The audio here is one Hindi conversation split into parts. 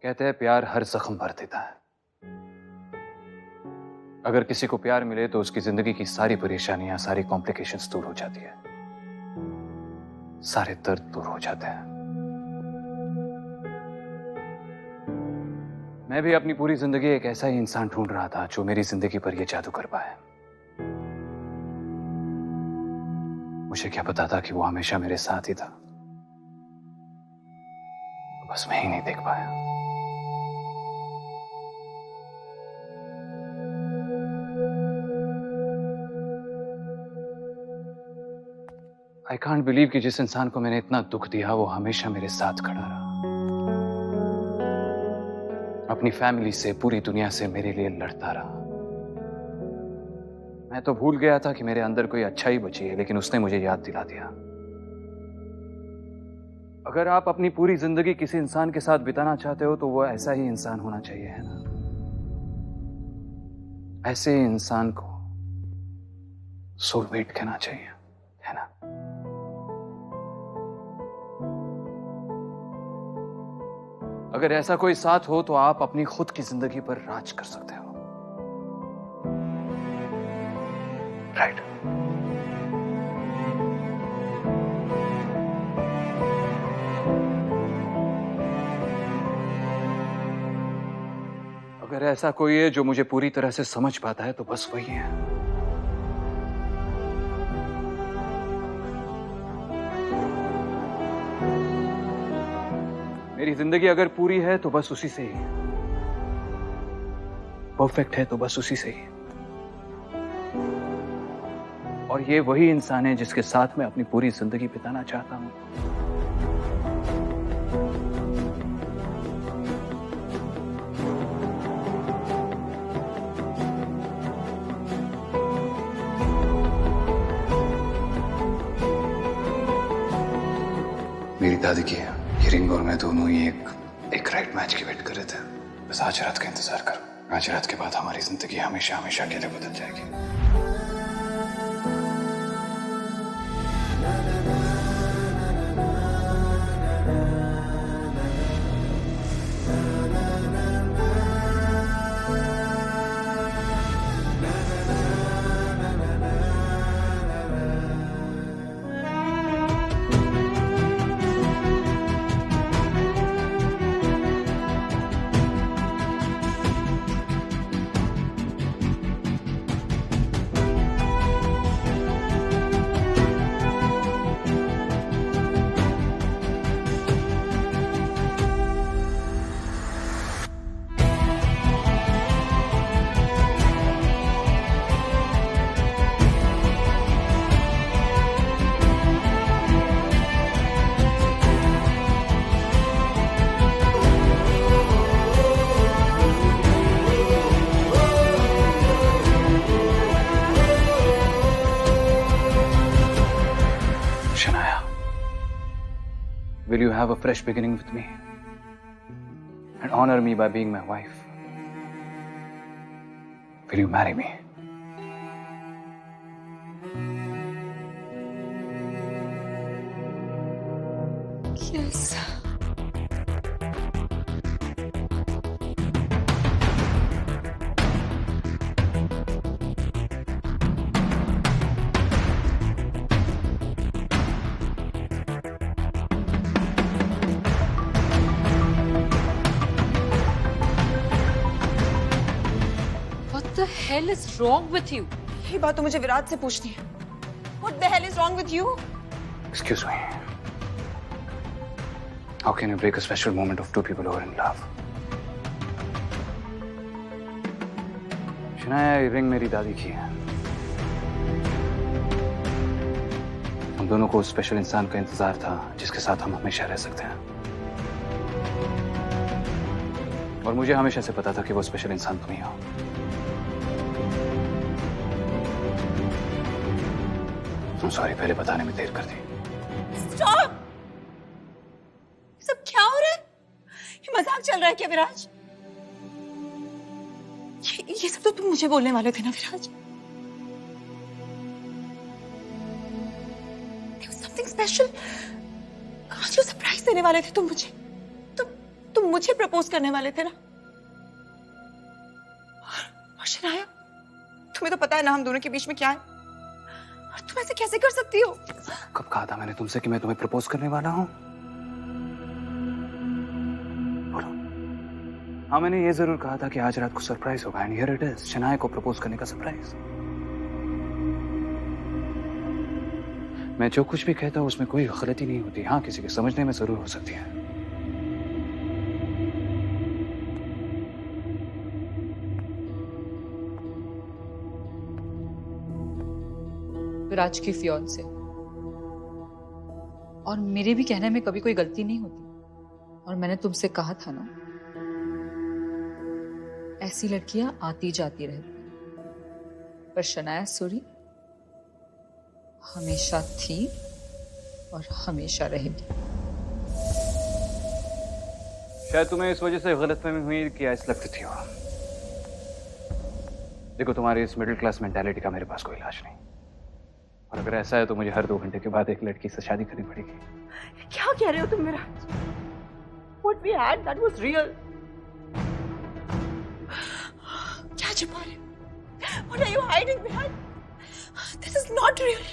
कहते हैं प्यार हर जख्म भर देता है। अगर किसी को प्यार मिले तो उसकी जिंदगी की सारी परेशानियां, सारी कॉम्प्लिकेशंस दूर हो जाती है, सारे दर्द दूर हो जाते हैं। मैं भी अपनी पूरी जिंदगी एक ऐसा ही इंसान ढूंढ रहा था जो मेरी जिंदगी पर यह जादू कर पाए। मुझे क्या पता था कि वो हमेशा मेरे साथ ही था, बस मैं ही नहीं देख पाया। आई कांट बिलीव कि जिस इंसान को मैंने इतना दुख दिया वो हमेशा मेरे साथ खड़ा रहा, अपनी फैमिली से, पूरी दुनिया से मेरे लिए लड़ता रहा। मैं तो भूल गया था कि मेरे अंदर कोई अच्छाई बची है, लेकिन उसने मुझे याद दिला दिया। अगर आप अपनी पूरी जिंदगी किसी इंसान के साथ बिताना चाहते हो तो वो ऐसा ही इंसान होना चाहिए, है ना? ऐसे ही इंसान को सोलमेट कहना चाहिए, है ना? अगर ऐसा कोई साथ हो तो आप अपनी खुद की जिंदगी पर राज कर सकते हो, राइट? अगर ऐसा कोई है जो मुझे पूरी तरह से समझ पाता है तो बस वही है। मेरी जिंदगी अगर पूरी है तो बस उसी से ही, परफेक्ट है तो बस उसी से ही। और ये वही इंसान है जिसके साथ मैं अपनी पूरी जिंदगी बिताना चाहता हूं। मेरी दादी की ये रिंग और मैं दोनों ही एक राइट मैच की वेट कर रहे थे। बस आज रात का इंतजार करो। आज रात के बाद हमारी जिंदगी हमेशा हमेशा के लिए बदल जाएगी। Shania, will you have a fresh beginning with me and honor me by being my wife? Will you marry me? Yes. What the hell is wrong with you? ये बात तो मुझे विराट से पूछनी है। What the hell is wrong with you? Excuse me. How can you break a special moment of two people who are in love? Shanaya, ये रिंग मेरी दादी की है। हम दोनों को उस स्पेशल इंसान का इंतजार था जिसके साथ हम हमेशा रह सकते हैं। और मुझे हमेशा से पता था कि वो स्पेशल इंसान तुम ही हो। I'm sorry, पहले बताने में देर कर दी। Stop! ये सब क्या हो रहा है? ये मजाक चल रहा है क्या विराज? ये सब तो तुम मुझे बोलने वाले थे ना विराज? There was something special. आज जो सरप्राइज देने वाले थे तुम मुझे। तुम तुम मुझे प्रपोज करने वाले थे ना। और शनाया, तुम्हें तो पता है ना हम दोनों के बीच में क्या है, और तुम ऐसे कैसे कर सकती हो? कब कहा था मैंने तुमसे कि मैं तुम्हें प्रपोज करने वाला हूँ? बोलो। हाँ, मैंने ये जरूर कहा था कि आज रात को सरप्राइज होगा, and here it is, Shanaya को प्रपोज करने का सरप्राइज। मैं जो कुछ भी कहता हूँ उसमें कोई गलती नहीं होती। हाँ, किसी के समझने में जरूर हो सकती है। विराज की फियांसे, और मेरे भी कहने में कभी कोई गलती नहीं होती। और मैंने तुमसे कहा था ना, ऐसी लड़कियां आती जाती रहती, पर शनाया सूरी हमेशा थी और हमेशा रहेगी। शायद तुम्हें इस वजह से गलतफहमी हुई कि ऐसा लगती थी। देखो, तुम्हारी इस मिडिल क्लास मेंटालिटी का मेरे पास कोई इलाज नहीं, और अगर ऐसा है तो मुझे हर 2 घंटे के बाद एक लड़की से शादी करनी पड़ेगी। क्या कह रहे हो तुम मेरा? What we had, that was real. क्या छुपा रहे हो? What are you hiding behind? This is not real.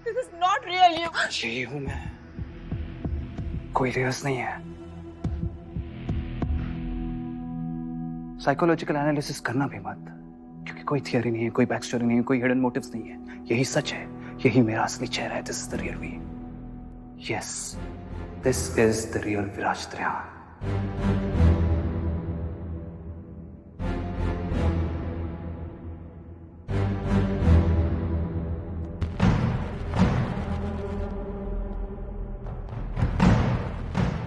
This is not real, you. यही हूं मैं, कोई रिहर्स नहीं है। साइकोलॉजिकल एनालिसिस करना भी मत, क्योंकि कोई थियरी नहीं है, कोई बैक स्टोरी नहीं है, कोई हिडन मोटिव्स नहीं है। यही सच है, यही मेरा असली चेहरा है। This is the real me. Yes, this is the real Viraj Triyan.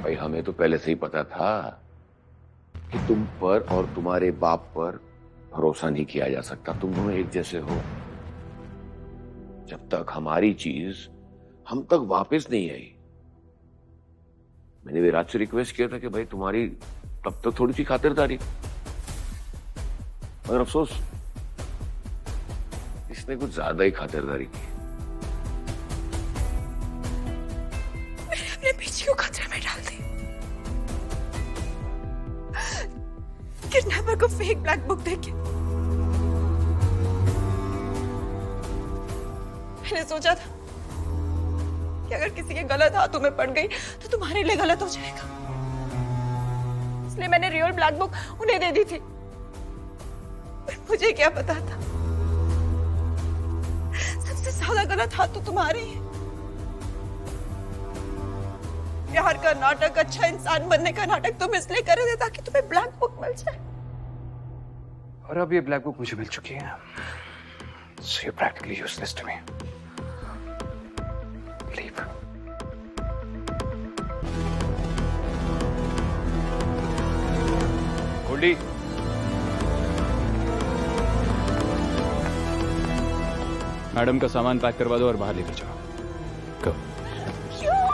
भाई, हमें तो पहले से ही पता था कि तुम पर और तुम्हारे बाप पर भरोसा नहीं किया जा सकता। तुम दोनों एक जैसे हो। जब तक हमारी चीज हम तक वापस नहीं आई, मैंने विराज से रिक्वेस्ट किया था कि भाई तुम्हारी तब तक थोड़ी सी खातिरदारी, मगर अफसोस इसने कुछ ज्यादा ही खातिरदारी की। मैंने अपने पीछे को खतरे में डाल दी। किडनैपर को फेक ब्लैक बुक देके मैंने सोचा था कि अगर किसी के गलत हाथों में पड़ गई तो तुम्हारे लिए गलत हो जाएगा, इसलिए मैंने रियल ब्लैक बुक उन्हें दे दी थी। पर मुझे क्या पता था, सबसे ज्यादा गलत हाथ तो तुम्हारे ही है। प्यार का नाटक, अच्छा इंसान बनने का नाटक तुम इसलिए कर रहे थे ताकि तुम्हें ब्लैक बुक मिल जाए, और अब ये ब्लैक बुक मुझे मिल चुकी है। So you're practically useless to me. Leave. Goldie, madam का सामान पैक करवा दो और बाहर लेकर जाओ। Go. क्यों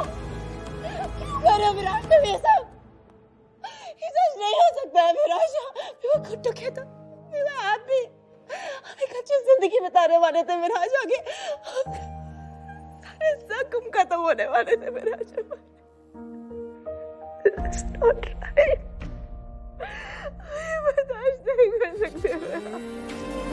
कर रहे हो विराज तुम ये सब? ये सच नहीं हो सकता है विराज। We were good together. We were happy. हम एक अच्छी जिंदगी बिताने वाले थे विराज। आगे सारे जख्म खत्म होने वाले थे विराज। That's not right. बर्दाश्त नहीं कर सकते विराज।